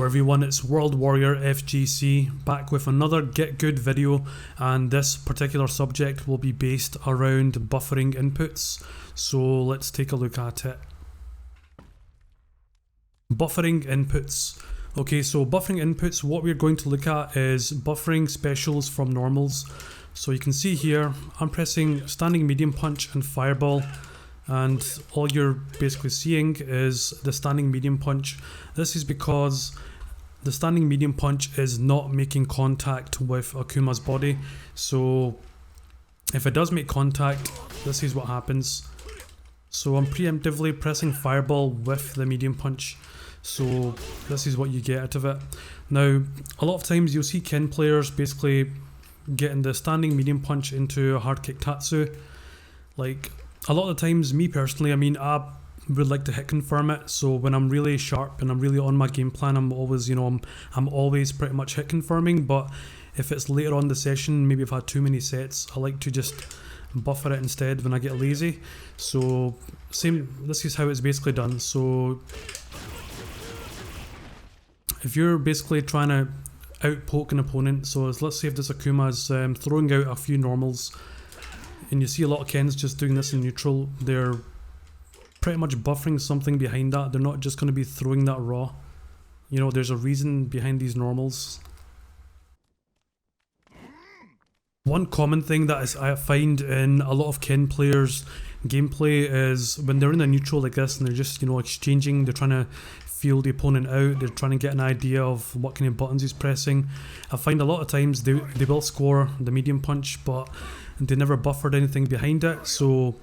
everyone, it's World Warrior FGC back with another Git Good video, and this particular subject will be based around buffering inputs. So let's take a look at it. Buffering inputs. Okay, so buffering inputs, what we're going to look at is buffering specials from normals. So you can see here, I'm pressing standing medium punch and fireball, and all you're basically seeing is the standing medium punch. This is because the standing medium punch is not making contact with Akuma's body. So if it does make contact, this is what happens. So I'm preemptively pressing fireball with the medium punch. So this is what you get out of it. Now, a lot of times you'll see Ken players basically getting the standing medium punch into a hard kick tatsu. Like, a lot of the times, me personally, I would like to hit confirm it. So when I'm really sharp and I'm really on my game plan, I'm always, I'm always pretty much hit confirming. But if it's later on the session, maybe I've had too many sets, I like to just buffer it instead when I get lazy. So this is how it's basically done. So if you're basically trying to outpoke an opponent, so let's say if this Akuma is throwing out a few normals, and you see a lot of Kens just doing this in neutral, they're pretty much buffering something behind that. They're not just going to be throwing that raw. There's a reason behind these normals. One common thing that I find in a lot of Ken players' gameplay is when they're in a neutral like this and they're just, exchanging, they're trying to feel the opponent out, they're trying to get an idea of what kind of buttons he's pressing. I find a lot of times they will score the medium punch, but they never buffered anything behind it. So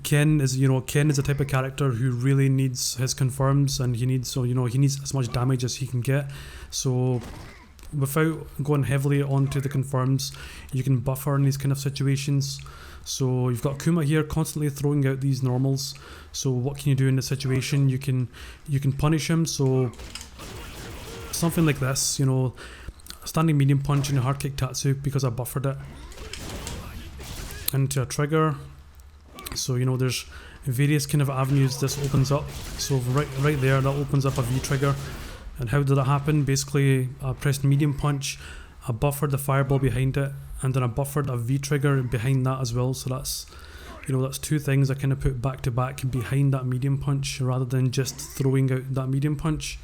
Ken is a type of character who really needs his confirms, and he needs as much damage as he can get. So without going heavily onto the confirms, you can buffer in these kind of situations. So you've got Akuma here constantly throwing out these normals. So what can you do in this situation? You can punish him. So something like this, standing medium punch and a hard kick tatsu because I buffered it into a trigger. So there's various kind of avenues this opens up. So right there, that opens up a V trigger. And how did that happen? Basically, I pressed medium punch, I buffered the fireball behind it, and then I buffered a V trigger behind that as well. So that's two things I kind of put back to back behind that medium punch rather than just throwing out that medium punch.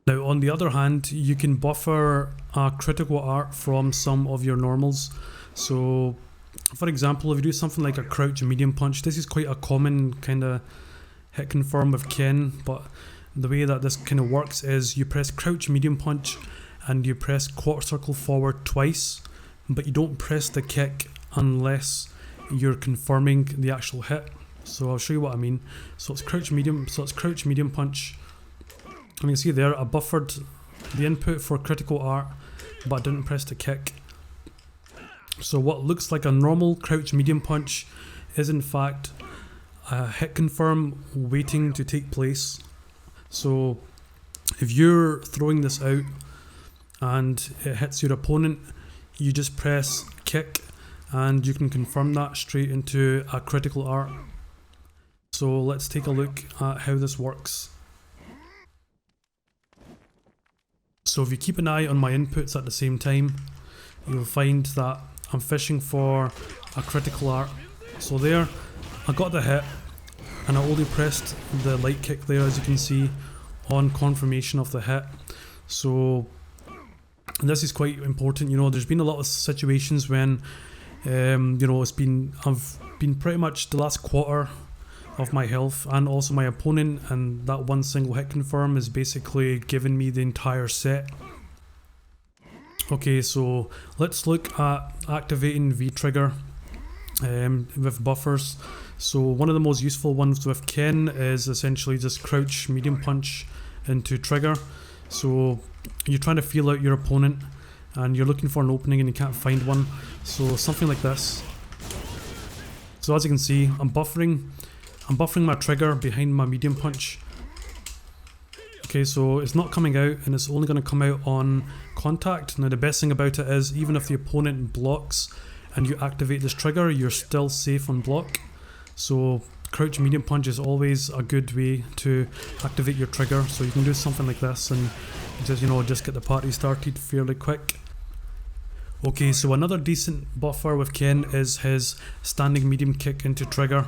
Now, on the other hand, you can buffer a critical art from some of your normals. So, for example, if you do something like a crouch medium punch, this is quite a common kind of hit confirm with Ken, but the way that this kind of works is you press crouch medium punch and you press quarter circle forward twice, but you don't press the kick unless you're confirming the actual hit. So I'll show you what I mean. So it's crouch medium punch. And you can see there, I buffered the input for critical art, but I didn't press the kick. So what looks like a normal crouch medium punch is in fact a hit confirm waiting to take place. So if you're throwing this out and it hits your opponent, you just press kick and you can confirm that straight into a critical art. So let's take a look at how this works. So if you keep an eye on my inputs at the same time, you'll find that I'm fishing for a critical art. So there, I got the hit, and I only pressed the light kick there, as you can see, on confirmation of the hit. So this is quite important. There's been a lot of situations when, I've been pretty much the last quarter of my health and also my opponent, and that one single hit confirm is basically giving me the entire set. Okay, so let's look at activating V trigger with buffers. So one of the most useful ones with Ken is essentially just crouch medium punch into trigger. So you're trying to feel out your opponent and you're looking for an opening and you can't find one. So something like this. So as you can see, I'm buffering my trigger behind my medium punch. Okay, so it's not coming out and it's only going to come out on contact. Now the best thing about it is, even if the opponent blocks and you activate this trigger, you're still safe on block. So crouch medium punch is always a good way to activate your trigger, so you can do something like this and just, you know, just get the party started fairly quick. Okay, so another decent buffer with Ken is his standing medium kick into trigger.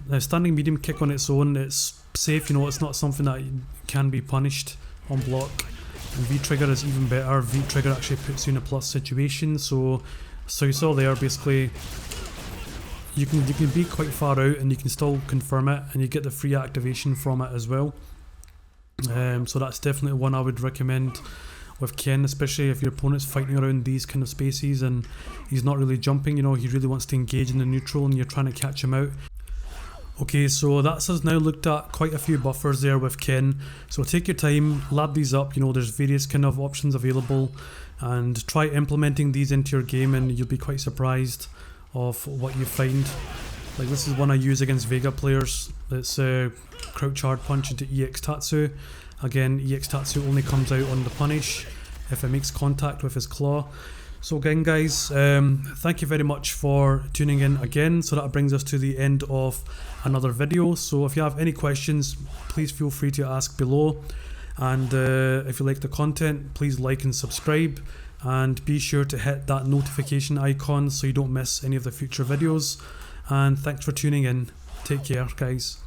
The standing medium kick on its own, it's safe, you know, it's not something that can be punished on block. And V-trigger is even better. V-trigger actually puts you in a plus situation, so you saw there, basically you can be quite far out and you can still confirm it, and you get the free activation from it as well. So that's definitely one I would recommend with Ken, especially if your opponent's fighting around these kind of spaces and he's not really jumping, you know, he really wants to engage in the neutral and you're trying to catch him out. Okay, so that's us now looked at quite a few buffers there with Ken. So take your time, lab these up, you know, there's various kind of options available, and try implementing these into your game and you'll be quite surprised of what you find. Like this is one I use against Vega players. It's crouch hard punch into EX Tatsu. Again, EX Tatsu only comes out on the punish if it makes contact with his claw. So again guys, thank you very much for tuning in again. So that brings us to the end of another video. So if you have any questions, please feel free to ask below. And if you like the content, please like and subscribe. And be sure to hit that notification icon so you don't miss any of the future videos. And thanks for tuning in. Take care guys.